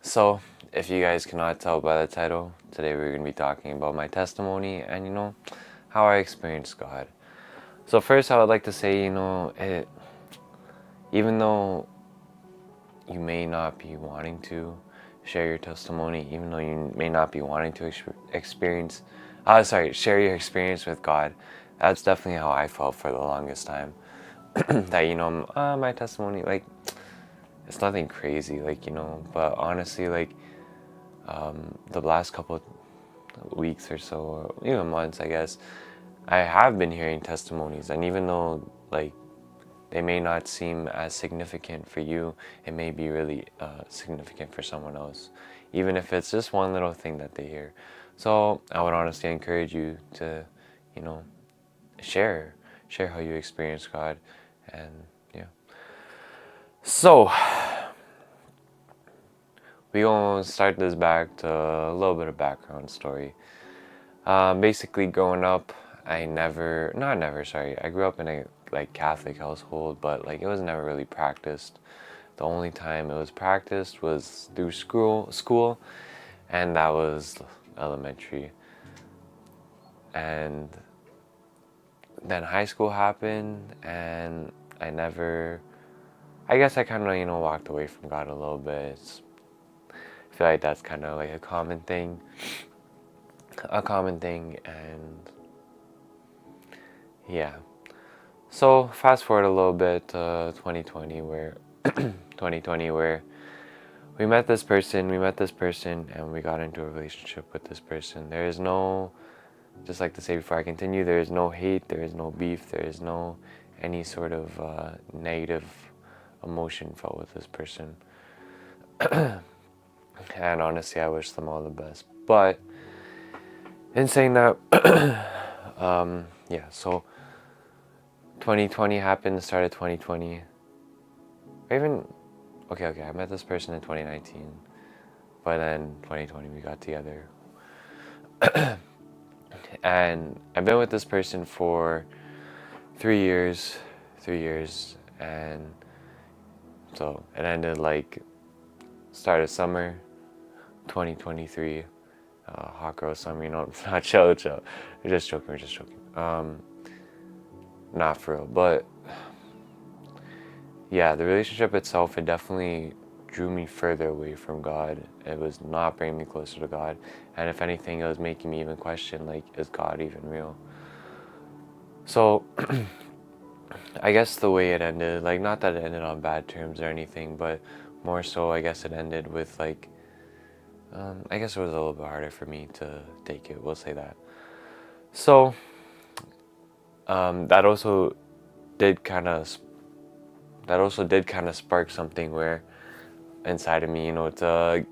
So, if you guys cannot tell by the title, today we're going to be talking about my testimony and, how I experienced God. So, first, I would like to say, even though you may not be wanting to share your testimony, even though you may not be wanting to share your experience with God, that's definitely how I felt for the longest time. That, my testimony, like, it's nothing crazy, like, but honestly, like, the last couple weeks or so, or even months, I guess, I have been hearing testimonies, and even though like they may not seem as significant for you, it may be really significant for someone else, even if it's just one little thing that they hear. So I would honestly encourage you to, you know, share share how you experience God, and yeah. So we gonna start this back to a little bit of background story. Basically, growing up, I grew up in a like Catholic household, but like it was never really practiced. The only time it was practiced was through school, and that was elementary. And then high school happened, and I guess I kind of, walked away from God a little bit. I feel like that's kind of like a common thing, and yeah. So fast forward a little bit to 2020, where 2020, where we met this person, and we got into a relationship with this person. There is no, just like to say before I continue, there is no hate, there is no beef, there is no any sort of negative emotion felt with this person. And honestly, I wish them all the best. But in saying that, yeah, so 2020 happened, started 2020. Or even, okay, I met this person in 2019, but then 2020 we got together. And I've been with this person for 3 years, and so it ended like start of summer 2023, hot girl summer, not chill. We're just joking. Not for real, but yeah, the relationship itself, it definitely drew me further away from God. It was not bringing me closer to God, and if anything, it was making me even question, like, is God even real? So I guess the way it ended, like, not that it ended on bad terms or anything, but more so, I guess it ended with like, I guess it was a little bit harder for me to take it. We'll say that. So that also did kind of spark something where inside of me, to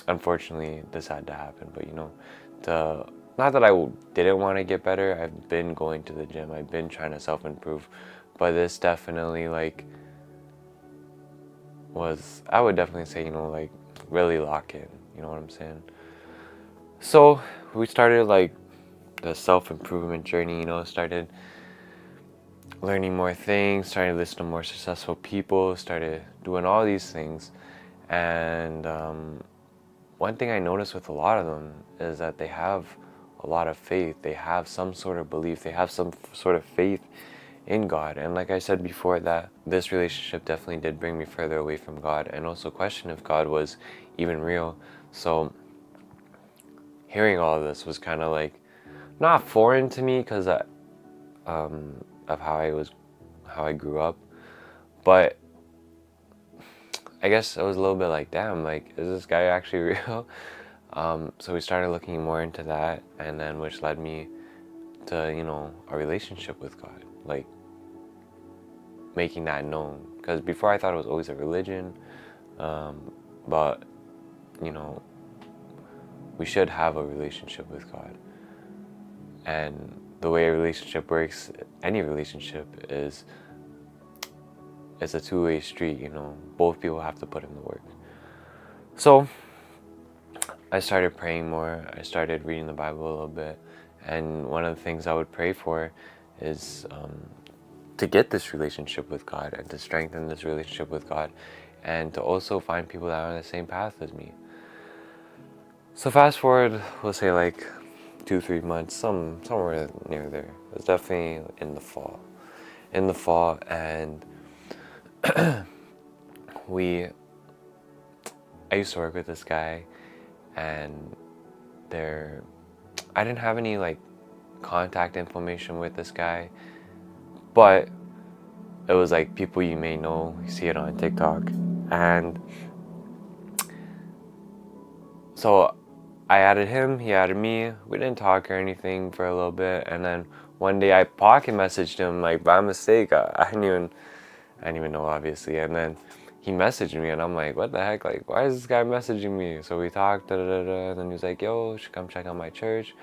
unfortunately this had to happen, but to not that I didn't want to get better. I've been going to the gym. I've been trying to self improve, but this definitely like was, I would definitely say, like really lock in. You know what I'm saying? So we started like the self improvement journey. Started learning more things, started to listen to more successful people, started doing all these things, and one thing I noticed with a lot of them is that they have a lot of faith. They have some sort of belief. They have some sort of faith in God. And like I said before, that this relationship definitely did bring me further away from God, and also question if God was even real. So hearing all of this was kind of like not foreign to me because of how I grew up, but I guess it was a little bit like, damn, like, is this guy actually real? So we started looking more into that, and then which led me to, a relationship with God, like making that known. Because before I thought it was always a religion, but, you know, we should have a relationship with God. And the way a relationship works, any relationship is, it's a two-way street, both people have to put in the work. So I started praying more. I started reading the Bible a little bit, and one of the things I would pray for is to get this relationship with God and to strengthen this relationship with God, and to also find people that are on the same path as me. So fast forward, we'll say like 2, 3 months, somewhere near there. It was definitely in the fall. In the fall, and we I used to work with this guy, and there I didn't have any like contact information with this guy, but it was like people you may know, you see it on TikTok. And so I added him, he added me. We didn't talk or anything for a little bit, and then one day I pocket messaged him like by mistake. I didn't even know, obviously. And then he messaged me, and I'm like, what the heck? Like, why is this guy messaging me? So we talked, da da da da. And then he was like, yo, you should come check out my church.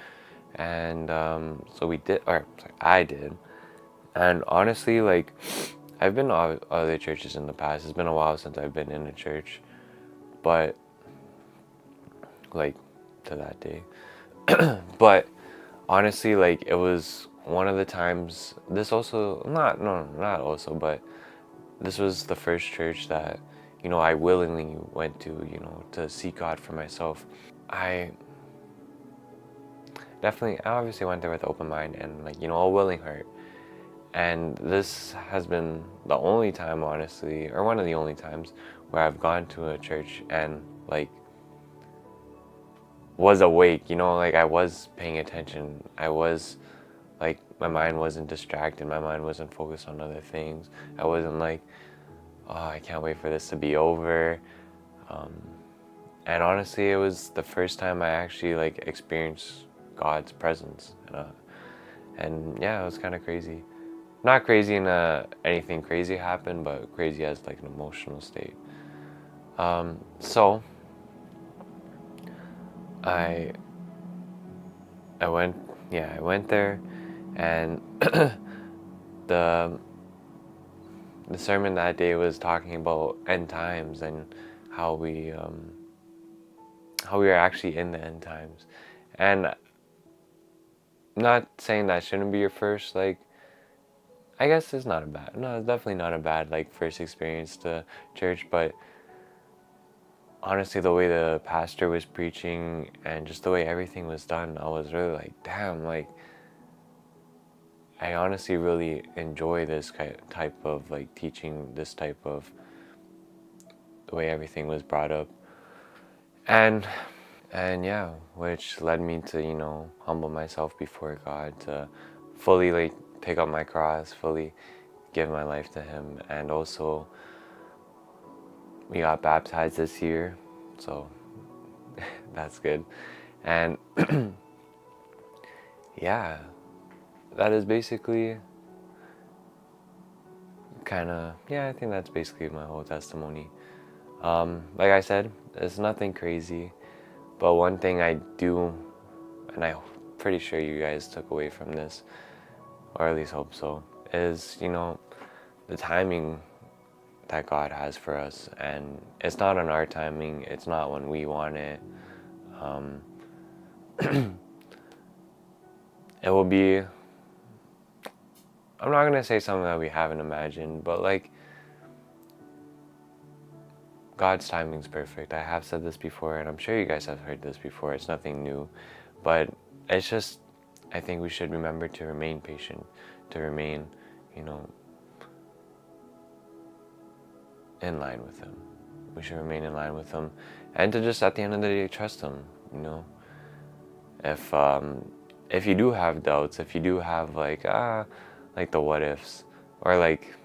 And so we did, or sorry, I did. And honestly, like, I've been to other churches in the past. It's been a while since I've been in a church, but like to that day. But honestly, like, it was one of the times. This also, not no, not also, but this was the first church that, I willingly went to, to seek God for myself. I I obviously went there with an open mind and, like, a willing heart. And this has been the only time, honestly, or one of the only times where I've gone to a church and, like, was awake, like I was paying attention. I was, like, my mind wasn't distracted. My mind wasn't focused on other things. I wasn't like, oh, I can't wait for this to be over. Um, and honestly, it was the first time I actually, like, experienced God's presence. And yeah, it was kind of crazy. Not crazy in anything crazy happened, but crazy as, like, an emotional state. So I I went I went there, and the the sermon that day was talking about end times and how we are actually in the end times. And I'm not saying that shouldn't be your first, like, I guess it's not a bad, no, it's definitely not a bad, like, first experience to church. But honestly, the way the pastor was preaching and just the way everything was done, I was really like, damn, like, I honestly really enjoy this type of, like, teaching, this type of the way everything was brought up. And yeah, which led me to, humble myself before God, to fully, like, pick up my cross, fully give my life to Him. And also, we got baptized this year, so that's good. And yeah, that is basically I think that's basically my whole testimony. Like I said, it's nothing crazy, but one thing I do, and I'm pretty sure you guys took away from this, or at least hope so, is, the timing that God has for us. And it's not on our timing, it's not when we want it. It will be, I'm not gonna say something that we haven't imagined, but, like, God's timing's perfect. I have said this before, and I'm sure you guys have heard this before. It's nothing new, but it's just, I think we should remember to remain patient, to remain, you know, in line with Him. We should remain in line with Him, and to just, at the end of the day, trust Him. If if you do have doubts, if you do have, like, like, the what ifs, or, like,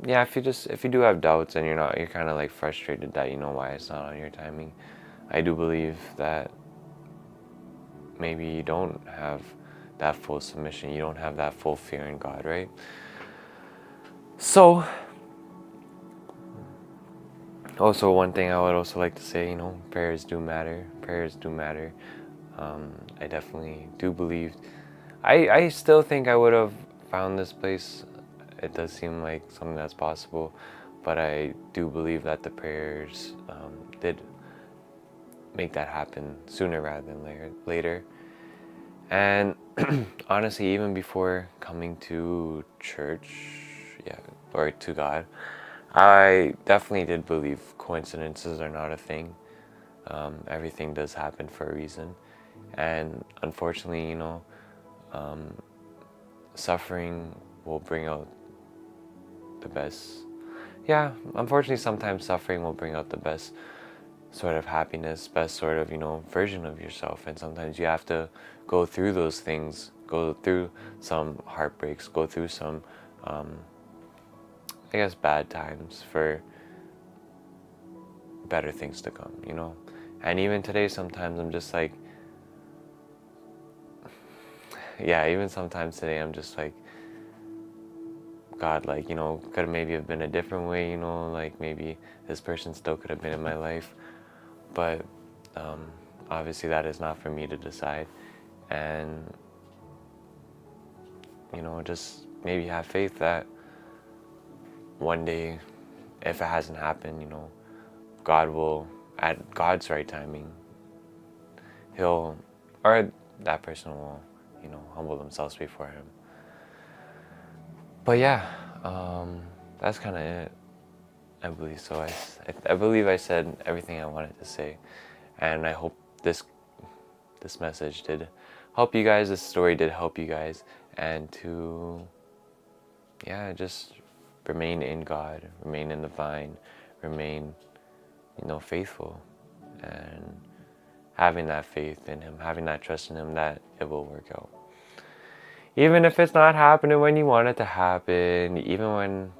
yeah, if you do have doubts and you're kind of, like, frustrated that you know why it's not on your timing, I do believe that maybe you don't have that full submission, you don't have that full fear in God, right? So, also, one thing I would also like to say, prayers do matter. Prayers do matter. I definitely do believe. I still think I would have found this place. It does seem like something that's possible, but I do believe that the prayers did make that happen sooner rather than later. And honestly, even before coming to church, yeah, or to God, I definitely did believe coincidences are not a thing. Everything does happen for a reason, and unfortunately, suffering will bring out the best. Yeah, unfortunately, sometimes suffering will bring out the best sort of happiness, best sort of, version of yourself. And sometimes you have to go through those things, go through some heartbreaks, go through some, I guess, bad times for better things to come. And even today, sometimes I'm just like, yeah, even sometimes today, I'm just like, God, like, could have maybe have been a different way, like maybe this person still could have been in my life. But obviously that is not for me to decide. And, just maybe have faith that one day, if it hasn't happened, God will, at God's right timing, he'll, or that person will, humble themselves before him. But yeah, that's kind of it. I believe so. I believe I said everything I wanted to say, and I hope this message did help you guys. This story did help you guys, and to, yeah, just remain in God, remain in the vine, remain, faithful, and having that faith in Him, having that trust in Him that it will work out. Even if it's not happening when you want it to happen, even when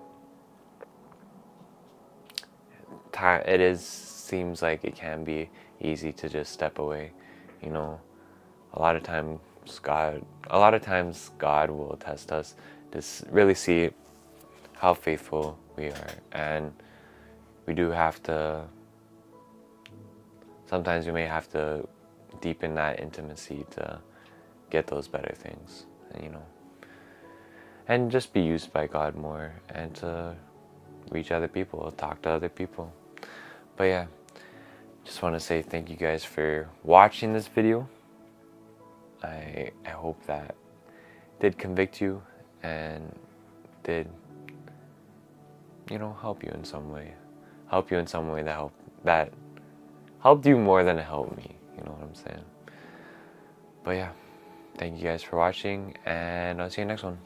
seems like it can be easy to just step away, a lot of times God will test us to really see how faithful we are, and we do have to, sometimes we may have to deepen that intimacy to get those better things, and just be used by God more, and to reach other people, talk to other people. But yeah, just want to say thank you guys for watching this video. I hope that did convict you and did, help you in some way. Help you in some way that helped you more than it helped me. You know what I'm saying? But yeah, thank you guys for watching, and I'll see you next one.